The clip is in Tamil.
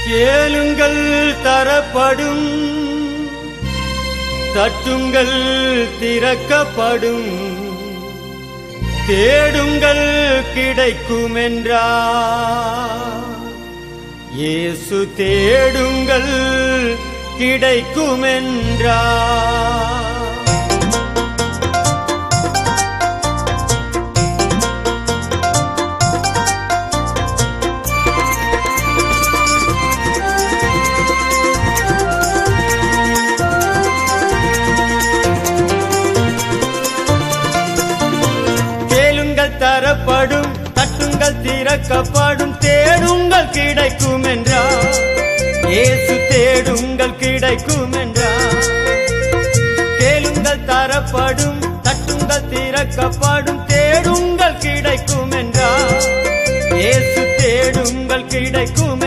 கேளுங்கள் தரப்படும், தட்டுங்கள் திறக்கப்படும், தேடுங்கள் கிடைக்கும் என்றார். இயேசு தேடுங்கள் கிடைக்கும் என்றார். தரப்படும், தட்டுங்கள் திறக்கப்படும், தேடுங்கள் கிடைக்கும் என்றார். இயேசு தேடுங்கள் கிடைக்கும் என்றார். கேளுங்கள் தரப்படும், தட்டுங்கள் திறக்கப்படும், தேடுங்கள் கிடைக்கும் என்றார். இயேசு தேடுங்கள் கிடைக்கும்